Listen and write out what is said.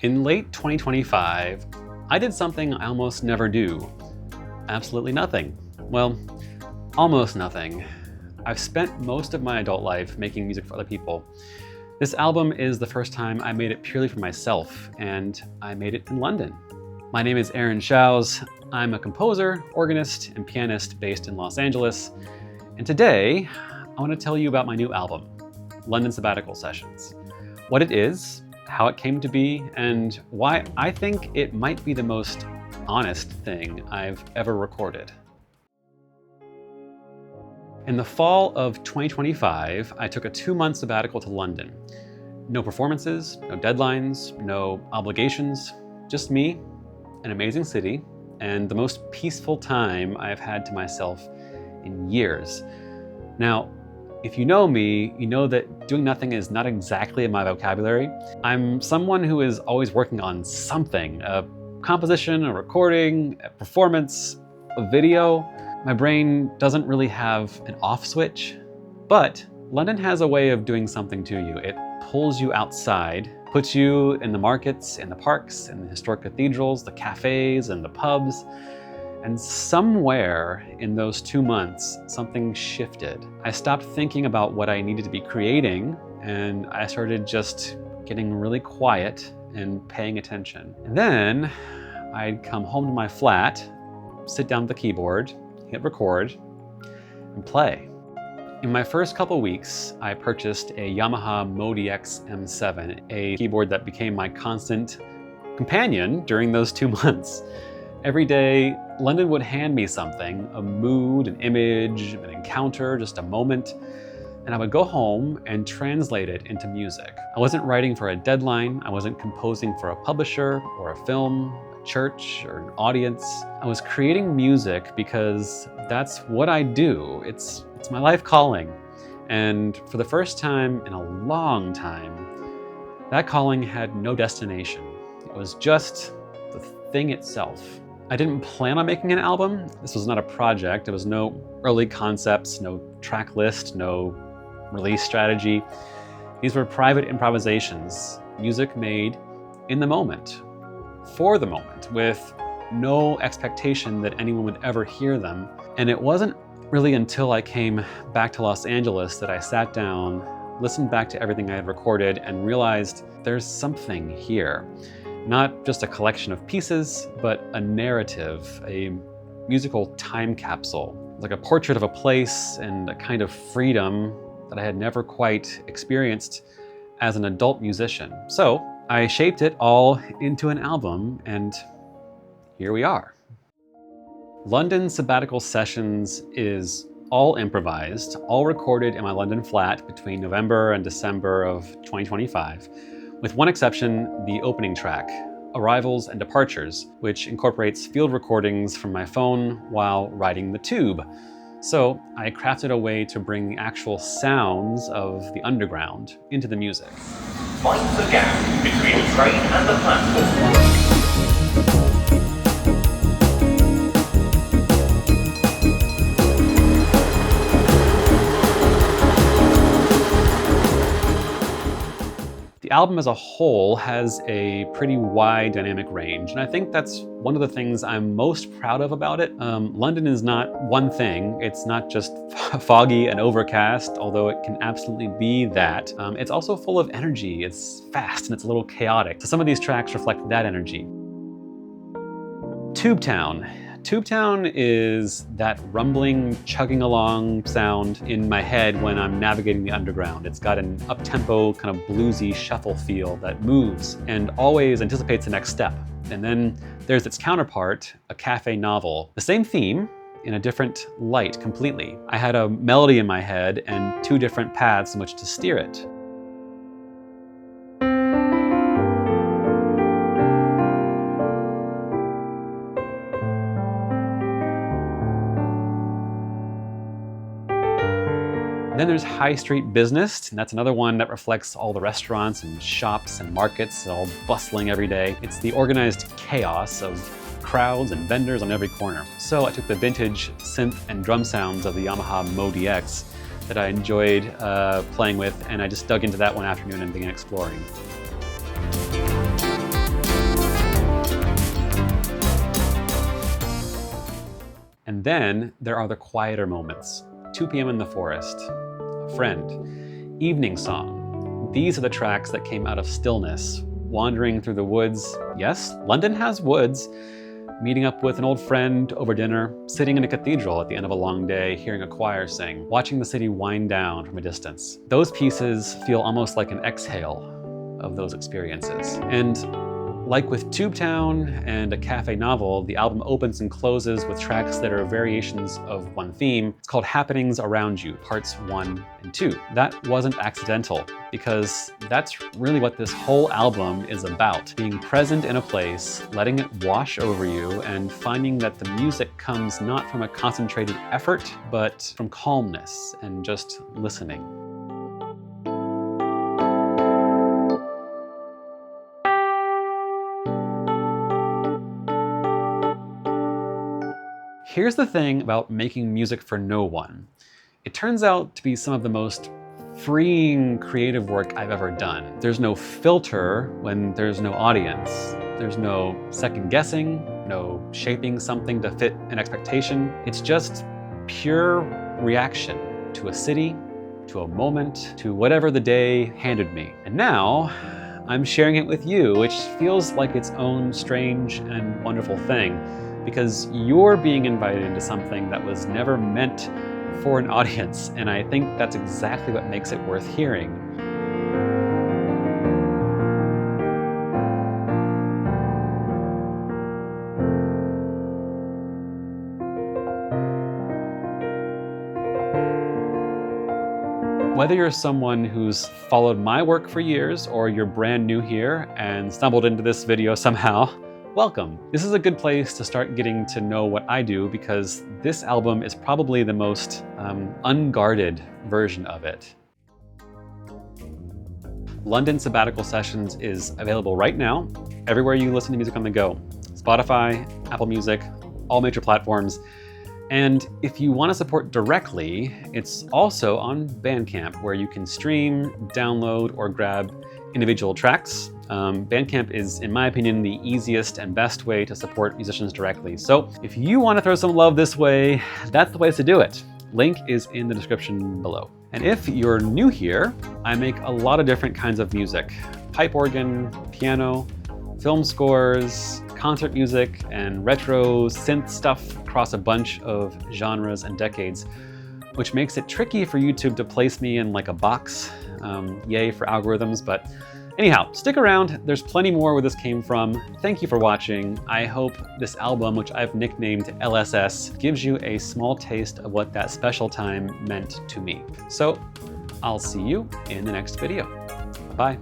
In late 2025, I did something I almost never do. Absolutely nothing. Well, almost nothing. I've spent most of my adult life making music for other people. This album is the first time I made it purely for myself, and I made it in London. My name is Aaron Shows. I'm a composer, organist, and pianist based in Los Angeles. And today, I want to tell you about my new album, London Sabbatical Sessions. What it is, how it came to be, and why I think it might be the most honest thing I've ever recorded. In the fall of 2025, I took a 2-month sabbatical to London. No performances, no deadlines, no obligations, just me, an amazing city, and the most peaceful time I've had to myself in years. Now, if you know me, you know that doing nothing is not exactly in my vocabulary. I'm someone who is always working on something, a composition, a recording, a performance, a video. My brain doesn't really have an off switch, but London has a way of doing something to you. It pulls you outside, puts you in the markets, in the parks, in the historic cathedrals, the cafes, and the pubs. And somewhere in those 2 months, something shifted. I stopped thinking about what I needed to be creating, and I started just getting really quiet and paying attention. And then I'd come home to my flat, sit down at the keyboard, hit record, and play. In my first couple weeks, I purchased a Yamaha MoDX M7, a keyboard that became my constant companion during those 2 months. Every day, London would hand me something, a mood, an image, an encounter, just a moment, and I would go home and translate it into music. I wasn't writing for a deadline, I wasn't composing for a publisher or a film, a church, or an audience. I was creating music because that's what I do. It's my life calling. And for the first time in a long time, that calling had no destination. It was just the thing itself. I didn't plan on making an album. This was not a project. There was no early concepts, no track list, no release strategy. These were private improvisations, music made in the moment, for the moment, with no expectation that anyone would ever hear them. And it wasn't really until I came back to Los Angeles that I sat down, listened back to everything I had recorded, and realized there's something here. Not just a collection of pieces, but a narrative, a musical time capsule, like a portrait of a place and a kind of freedom that I had never quite experienced as an adult musician. So I shaped it all into an album, and here we are. London Sabbatical Sessions is all improvised, all recorded in my London flat between November and December of 2025. With one exception, the opening track, Arrivals and Departures, which incorporates field recordings from my phone while riding the tube. So I crafted a way to bring the actual sounds of the underground into the music. Find the gap between the train and the platform. The album as a whole has a pretty wide dynamic range, and I think that's one of the things I'm most proud of about it. London is not one thing. It's not just foggy and overcast, although it can absolutely be that. It's also full of energy. It's fast and it's a little chaotic. So some of these tracks reflect that energy. Tubetown. Tubetown is that rumbling, chugging along sound in my head when I'm navigating the underground. It's got an up-tempo, kind of bluesy shuffle feel that moves and always anticipates the next step. And then there's its counterpart, a cafe novel. The same theme in a different light completely. I had a melody in my head and 2 different paths in which to steer it. Then there's High Street Business, and that's another one that reflects all the restaurants and shops and markets all bustling every day. It's the organized chaos of crowds and vendors on every corner. So I took the vintage synth and drum sounds of the Yamaha MoDX that I enjoyed playing with, and I just dug into that one afternoon and began exploring. Then there are the quieter moments. 2 p.m. in the forest, a friend, evening song. These are the tracks that came out of stillness, wandering through the woods. Yes, London has woods. Meeting up with an old friend over dinner, sitting in a cathedral at the end of a long day, hearing a choir sing, watching the city wind down from a distance. Those pieces feel almost like an exhale of those experiences. And like with Tubetown and a cafe novel, the album opens and closes with tracks that are variations of one theme. It's called Happenings Around You, parts 1 and 2. That wasn't accidental, because that's really what this whole album is about. Being present in a place, letting it wash over you, and finding that the music comes not from a concentrated effort, but from calmness and just listening. Here's the thing about making music for no one. It turns out to be some of the most freeing creative work I've ever done. There's no filter when there's no audience. There's no second guessing, no shaping something to fit an expectation. It's just pure reaction to a city, to a moment, to whatever the day handed me. And now, I'm sharing it with you, which feels like its own strange and wonderful thing, because you're being invited into something that was never meant for an audience, and I think that's exactly what makes it worth hearing. Whether you're someone who's followed my work for years, or you're brand new here and stumbled into this video somehow, welcome. This is a good place to start getting to know what I do, because this album is probably the most unguarded version of it. London Sabbatical Sessions is available right now, everywhere you listen to music on the go. Spotify, Apple Music, all major platforms. And if you want to support directly, it's also on Bandcamp, where you can stream, download, or grab individual tracks. Bandcamp is, in my opinion, the easiest and best way to support musicians directly. So if you want to throw some love this way, that's the place to do it. Link is in the description below. And if you're new here, I make a lot of different kinds of music: pipe organ, piano, film scores, concert music, and retro synth stuff across a bunch of genres and decades, which makes it tricky for YouTube to place me in like a box. Yay for algorithms, but anyhow, stick around. There's plenty more where this came from. Thank you for watching. I hope this album, which I've nicknamed LSS, gives you a small taste of what that special time meant to me. So I'll see you in the next video. Bye.